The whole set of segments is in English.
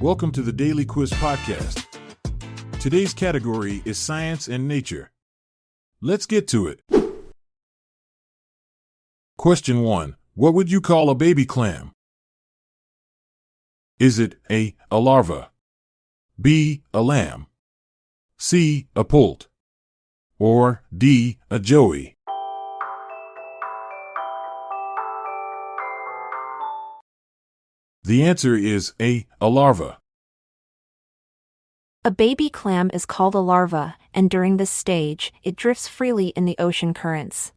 Welcome to the Daily Quiz Podcast. Today's category is Science and Nature. Let's get to it. Question 1. What would you call a baby clam? Is it A, a larva, B, a lamb, C, a poult, or D, a joey? The answer is A, a larva. A baby clam is called a larva, and during this stage, it drifts freely in the ocean currents.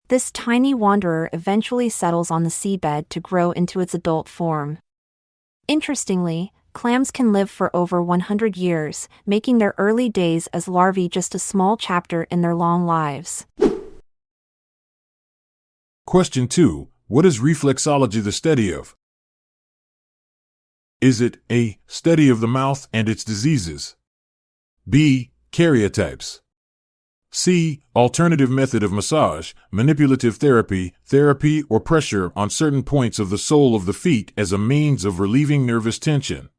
This tiny wanderer eventually settles on the seabed to grow into its adult form. Interestingly, clams can live for over 100 years, making their early days as larvae just a small chapter in their long lives. Question 2. What is reflexology the study of? Is it A, study of the mouth and its diseases, B, karyotypes, C, alternative method of massage, manipulative therapy, therapy or pressure on certain points of the sole of the feet as a means of relieving nervous tension,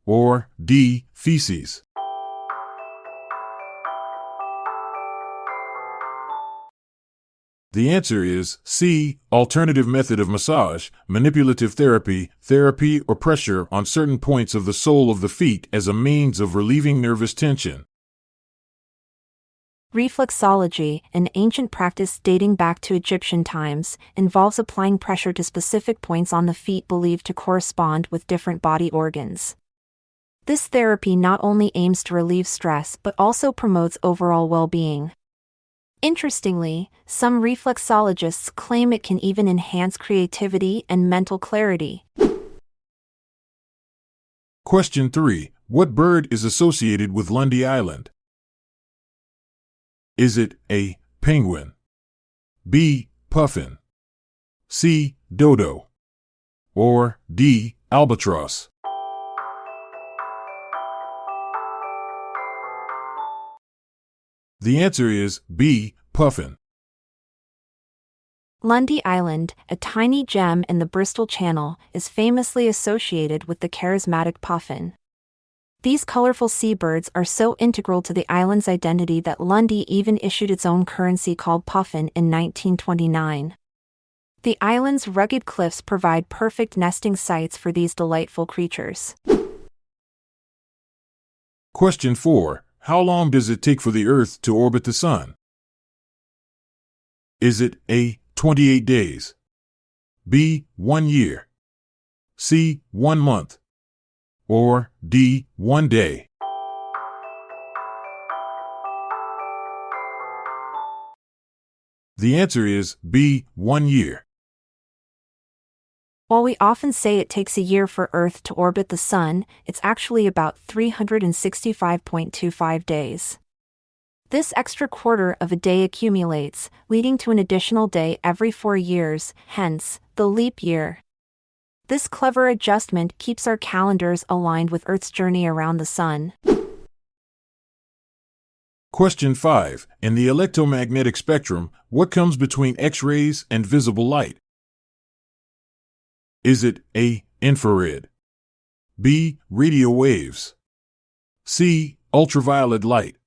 or D, feces? The answer is C, alternative method of massage, manipulative therapy, therapy or pressure on certain points of the sole of the feet as a means of relieving nervous tension. Reflexology, an ancient practice dating back to Egyptian times, involves applying pressure to specific points on the feet believed to correspond with different body organs. This therapy not only aims to relieve stress but also promotes overall well-being. Interestingly, some reflexologists claim it can even enhance creativity and mental clarity. Question 3. What bird is associated with Lundy Island? Is it A, penguin, B, puffin, C, dodo, or D, albatross? The answer is B, puffin. Lundy Island, a tiny gem in the Bristol Channel, is famously associated with the charismatic puffin. These colorful seabirds are so integral to the island's identity that Lundy even issued its own currency called puffin in 1929. The island's rugged cliffs provide perfect nesting sites for these delightful creatures. Question 4. How long does it take for the Earth to orbit the Sun? Is it A, 28 days, B, 1 year, C, 1 month, or D, 1 day? The answer is B, 1 year. While we often say it takes a year for Earth to orbit the Sun, it's actually about 365.25 days. This extra quarter of a day accumulates, leading to an additional day every 4 years, hence, the leap year. This clever adjustment keeps our calendars aligned with Earth's journey around the Sun. Question 5. In the electromagnetic spectrum, what comes between X-rays and visible light? Is it A, infrared, B, radio waves, C, ultraviolet light,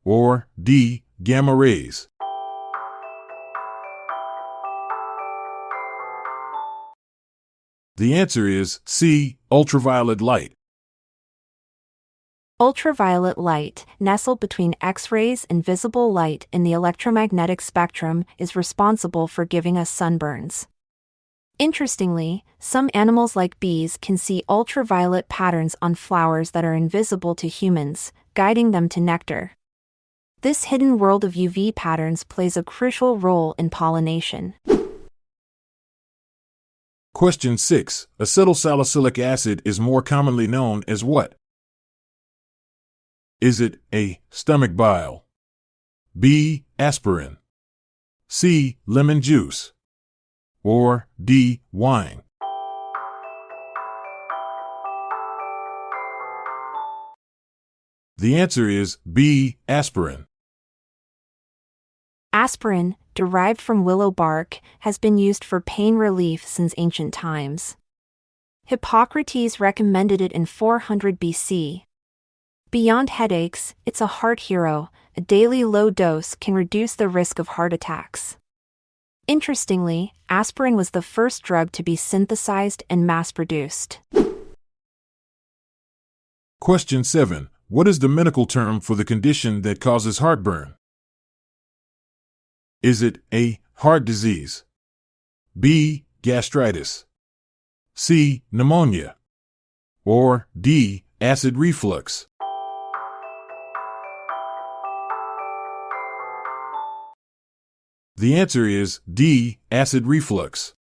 or D, gamma rays? The answer is C, ultraviolet light. Ultraviolet light, nestled between X-rays and visible light in the electromagnetic spectrum, is responsible for giving us sunburns. Interestingly, some animals like bees can see ultraviolet patterns on flowers that are invisible to humans, guiding them to nectar. This hidden world of UV patterns plays a crucial role in pollination. Question 6. Acetylsalicylic acid is more commonly known as what? Is it A, stomach bile, B, aspirin, C, lemon juice, or D, wine? The answer is B, aspirin. Aspirin, derived from willow bark, has been used for pain relief since ancient times. Hippocrates recommended it in 400 BC. Beyond headaches, it's a heart hero. A daily low dose can reduce the risk of heart attacks. Interestingly, aspirin was the first drug to be synthesized and mass-produced. Question 7. What is the medical term for the condition that causes heartburn? Is it A. Heart disease, B. Gastritis, C. Pneumonia, or D. Acid reflux? The answer is D. Acid reflux.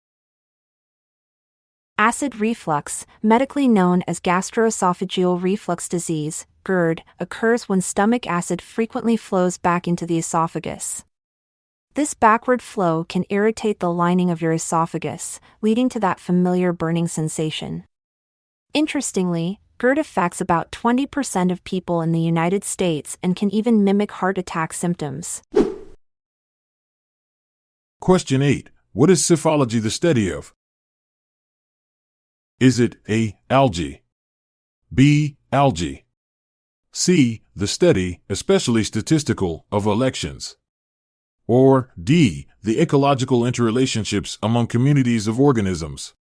Acid reflux, medically known as gastroesophageal reflux disease, GERD, occurs when stomach acid frequently flows back into the esophagus. This backward flow can irritate the lining of your esophagus, leading to that familiar burning sensation. Interestingly, GERD affects about 20% of people in the United States and can even mimic heart attack symptoms. Question 8. What is psephology the study of? Is it A. Algae, B. Algae, C. The study, especially statistical, of elections, or D. The ecological interrelationships among communities of organisms?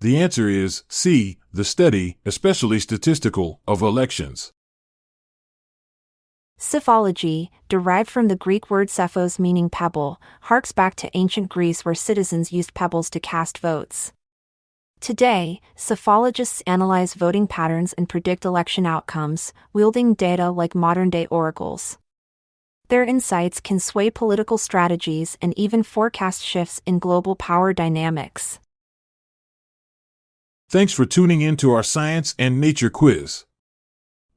The answer is C. The study, especially statistical, of elections. Psephology, derived from the Greek word psephos meaning pebble, harks back to ancient Greece where citizens used pebbles to cast votes. Today, psephologists analyze voting patterns and predict election outcomes, wielding data like modern-day oracles. Their insights can sway political strategies and even forecast shifts in global power dynamics. Thanks for tuning in to our science and nature quiz.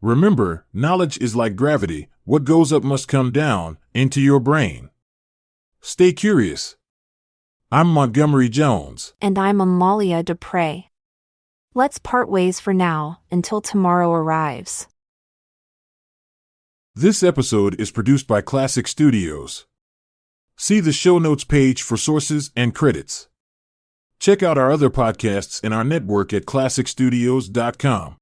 Remember, knowledge is like gravity. What goes up must come down into your brain. Stay curious. I'm Montgomery Jones. And I'm Amalia Dupre. Let's part ways for now, until tomorrow arrives. This episode is produced by Classic Studios. See the show notes page for sources and credits. Check out our other podcasts in our network at classicstudios.com.